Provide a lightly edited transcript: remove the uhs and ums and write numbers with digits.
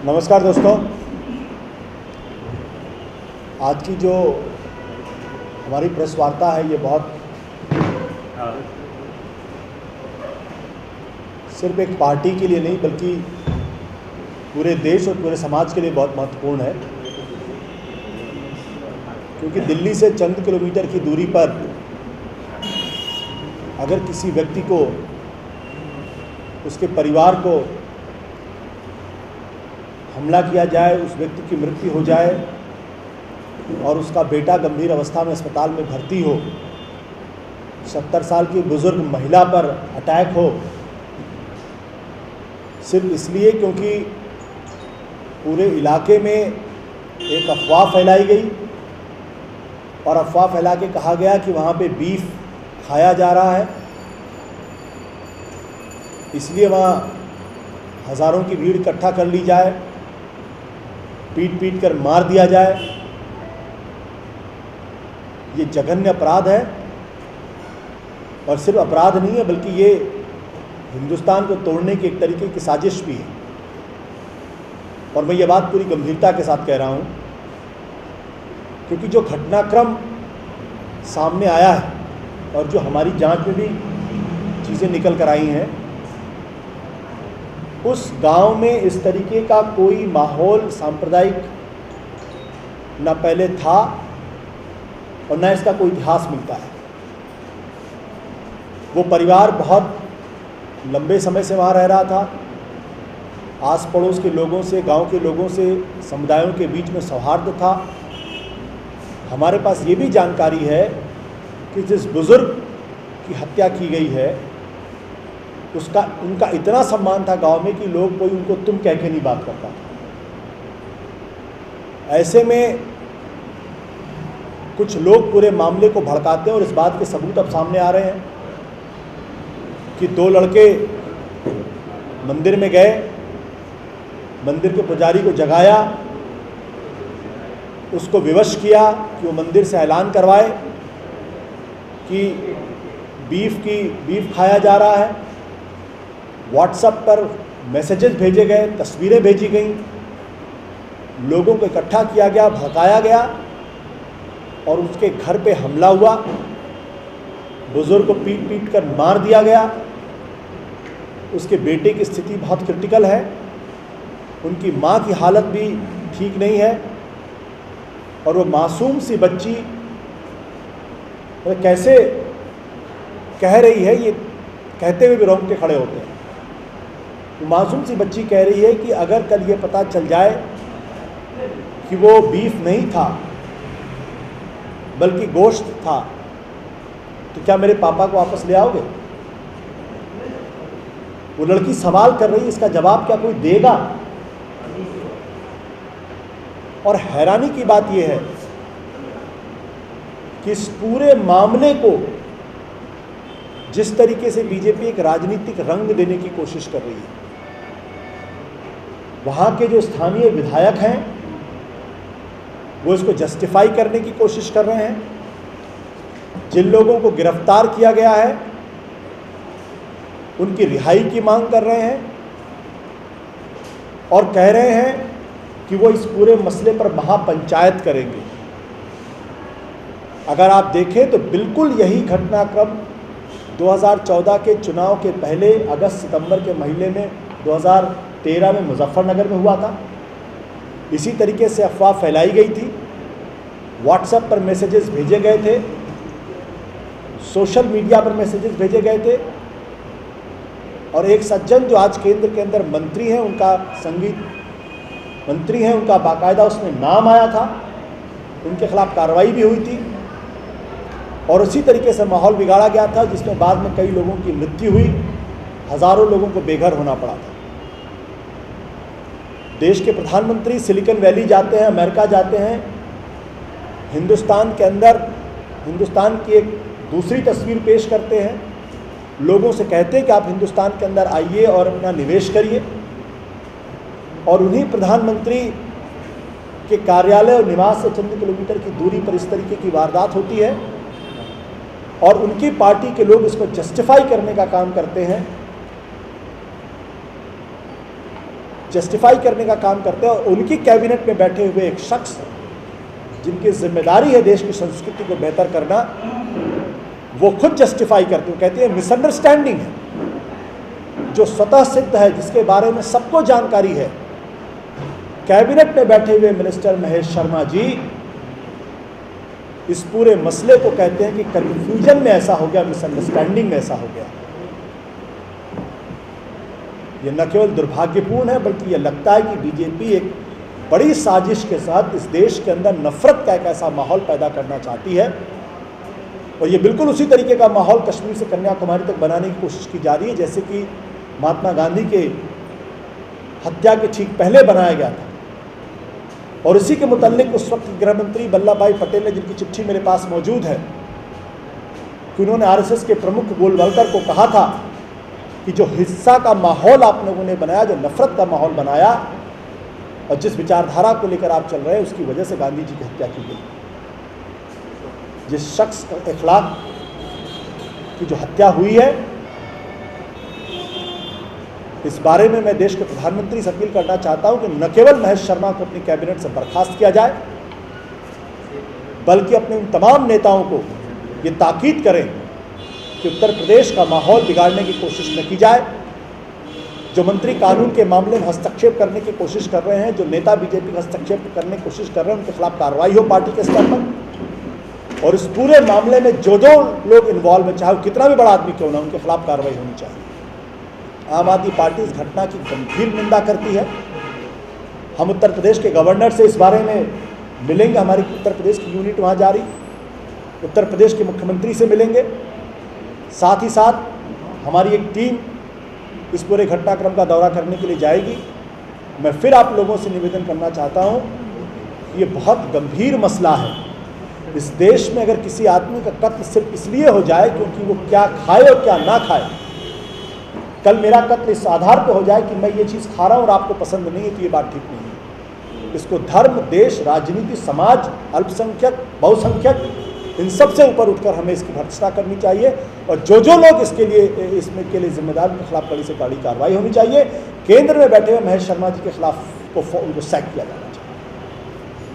नमस्कार दोस्तों, आज की जो हमारी प्रेस वार्ता है ये बहुत सिर्फ एक पार्टी के लिए नहीं बल्कि पूरे देश और पूरे समाज के लिए बहुत महत्वपूर्ण है, क्योंकि दिल्ली से चंद किलोमीटर की दूरी पर अगर किसी व्यक्ति को, उसके परिवार को हमला किया जाए, उस व्यक्ति की मृत्यु हो जाए और उसका बेटा गंभीर अवस्था में अस्पताल में भर्ती हो, 70 साल की बुजुर्ग महिला पर अटैक हो, सिर्फ इसलिए क्योंकि पूरे इलाके में एक अफवाह फैलाई गई और अफवाह फैला के कहा गया कि वहाँ पे बीफ खाया जा रहा है, इसलिए वहाँ हज़ारों की भीड़ इकट्ठा कर ली जाए, पीट पीट कर मार दिया जाए। ये जघन्य अपराध है और सिर्फ अपराध नहीं है बल्कि ये हिंदुस्तान को तोड़ने की एक तरीके की साजिश भी है। और मैं ये बात पूरी गंभीरता के साथ कह रहा हूँ क्योंकि जो घटनाक्रम सामने आया है और जो हमारी जांच में भी चीज़ें निकल कर आई हैं, उस गांव में इस तरीके का कोई माहौल सांप्रदायिक न पहले था और न इसका कोई इतिहास मिलता है। वो परिवार बहुत लंबे समय से वहाँ रह रहा था, आस पड़ोस के लोगों से, गांव के लोगों से, समुदायों के बीच में सौहार्द था। हमारे पास ये भी जानकारी है कि जिस बुज़ुर्ग की हत्या की गई है उनका इतना सम्मान था गांव में कि लोग कोई उनको तुम कह के नहीं बात करता था। ऐसे में कुछ लोग पूरे मामले को भड़काते हैं और इस बात के सबूत अब सामने आ रहे हैं कि 2 लड़के मंदिर में गए, मंदिर के पुजारी को जगाया, उसको विवश किया कि वो मंदिर से ऐलान करवाए कि बीफ खाया जा रहा है। व्हाट्सएप पर मैसेजेस भेजे गए, तस्वीरें भेजी गईं, लोगों को इकट्ठा किया गया, भड़काया गया और उसके घर पे हमला हुआ, बुजुर्ग को पीट पीट कर मार दिया गया। उसके बेटे की स्थिति बहुत क्रिटिकल है, उनकी माँ की हालत भी ठीक नहीं है और वो मासूम सी बच्ची कैसे कह रही है, ये कहते हुए भी रोंगटे खड़े होते हैं। तो मासूम सी बच्ची कह रही है कि अगर कल ये पता चल जाए कि वो बीफ नहीं था बल्कि गोश्त था तो क्या मेरे पापा को वापस ले आओगे? वो लड़की सवाल कर रही है, इसका जवाब क्या कोई देगा? और हैरानी की बात यह है कि इस पूरे मामले को जिस तरीके से बीजेपी एक राजनीतिक रंग देने की कोशिश कर रही है, वहाँ के जो स्थानीय विधायक हैं वो इसको जस्टिफाई करने की कोशिश कर रहे हैं। जिन लोगों को गिरफ्तार किया गया है उनकी रिहाई की मांग कर रहे हैं और कह रहे हैं कि वो इस पूरे मसले पर महापंचायत करेंगे। अगर आप देखें तो बिल्कुल यही घटनाक्रम 2014 के चुनाव के पहले अगस्त-सितंबर के महीने में 2013 में मुजफ्फरनगर में हुआ था। इसी तरीके से अफवाह फैलाई गई थी, व्हाट्सएप पर मैसेजेस भेजे गए थे, सोशल मीडिया पर मैसेजेस भेजे गए थे और एक सज्जन जो आज केंद्र के अंदर मंत्री हैं, उनका संगीत मंत्री हैं, उनका बाकायदा उसमें नाम आया था, उनके खिलाफ कार्रवाई भी हुई थी और उसी तरीके से माहौल बिगाड़ा गया था जिसमें बाद में कई लोगों की मृत्यु हुई, हज़ारों लोगों को बेघर होना पड़ा था। देश के प्रधानमंत्री सिलिकॉन वैली जाते हैं, अमेरिका जाते हैं, हिंदुस्तान के अंदर हिंदुस्तान की एक दूसरी तस्वीर पेश करते हैं, लोगों से कहते हैं कि आप हिंदुस्तान के अंदर आइए और अपना निवेश करिए। और उन्हीं प्रधानमंत्री के कार्यालय और निवास से चंद किलोमीटर की दूरी पर इस तरीके की वारदात होती है और उनकी पार्टी के लोग इसको जस्टिफाई करने का काम करते हैं जस्टिफाई करने का काम करते हैं, और उनकी कैबिनेट में बैठे हुए एक शख्स जिनकी जिम्मेदारी है देश की संस्कृति को बेहतर करना, वो खुद जस्टिफाई करते हैं, कहते हैं मिसअंडरस्टैंडिंग है जो स्वतः सिद्ध है, जिसके बारे में सबको जानकारी है। कैबिनेट में बैठे हुए मिनिस्टर महेश शर्मा जी इस पूरे मसले को कहते हैं कि कन्फ्यूजन में ऐसा हो गया, मिसअंडरस्टैंडिंग में ऐसा हो गया। ये न केवल दुर्भाग्यपूर्ण है, बल्कि ये लगता है कि बीजेपी एक बड़ी साजिश के साथ इस देश के अंदर नफरत का एक ऐसा माहौल पैदा करना चाहती है, और ये बिल्कुल उसी तरीके का माहौल कश्मीर से कन्याकुमारी तक बनाने की कोशिश की जा रही है जैसे कि महात्मा गांधी के हत्या के ठीक पहले बनाया गया था। और इसी के मुताल्लिक उस वक्त गृह मंत्री वल्लभ भाई पटेल ने, जिनकी चिट्ठी मेरे पास मौजूद है, कि उन्होंने आरएसएस के प्रमुख गोलवलकर को कहा था कि जो हिंसा का माहौल आप लोगों ने बनाया, जो नफरत का माहौल बनाया और जिस विचारधारा को लेकर आप चल रहे हैं, उसकी वजह से गांधी जी की हत्या की गई। जिस शख्स के इखलाक की जो हत्या हुई है, इस बारे में मैं देश के प्रधानमंत्री से अपील करना चाहता हूं कि न केवल महेश शर्मा को अपनी कैबिनेट से बर्खास्त किया जाए, बल्कि अपने उन तमाम नेताओं को ये ताकीद करें कि उत्तर प्रदेश का माहौल बिगाड़ने की कोशिश न की जाए। जो मंत्री कानून के मामले में हस्तक्षेप करने की कोशिश कर रहे हैं, जो नेता बीजेपी का हस्तक्षेप करने की कोशिश कर रहे हैं, उनके खिलाफ कार्रवाई हो पार्टी के स्तर पर, और इस पूरे मामले में जो लोग इन्वॉल्व हैं, चाहे वो कितना भी बड़ा आदमी क्यों ना, उनके खिलाफ कार्रवाई होनी चाहिए। आम आदमी पार्टी इस घटना की गंभीर निंदा करती है। हम उत्तर प्रदेश के गवर्नर से इस बारे में मिलेंगे, हमारी उत्तर प्रदेश की यूनिट वहाँ जा रही, उत्तर प्रदेश के मुख्यमंत्री से मिलेंगे, साथ ही साथ हमारी एक टीम इस पूरे घटनाक्रम का दौरा करने के लिए जाएगी। मैं फिर आप लोगों से निवेदन करना चाहता हूँ, ये बहुत गंभीर मसला है। इस देश में अगर किसी आदमी का कत्ल सिर्फ इसलिए हो जाए क्योंकि वो क्या खाए और क्या ना खाए, कल मेरा कत्ल इस आधार पर हो जाए कि मैं ये चीज़ खा रहा हूँ और आपको पसंद नहीं है, तो ये बात ठीक नहीं है। इसको धर्म, देश, राजनीति, समाज, अल्पसंख्यक, बहुसंख्यक, इन सब से ऊपर उठकर हमें इसकी भर्त्सना करनी चाहिए, और जो लोग इसके लिए जिम्मेदार, उनके खिलाफ कड़ी से कड़ी कार्रवाई होनी चाहिए। केंद्र में बैठे हुए महेश शर्मा जी के खिलाफ उनको सैक किया जाए।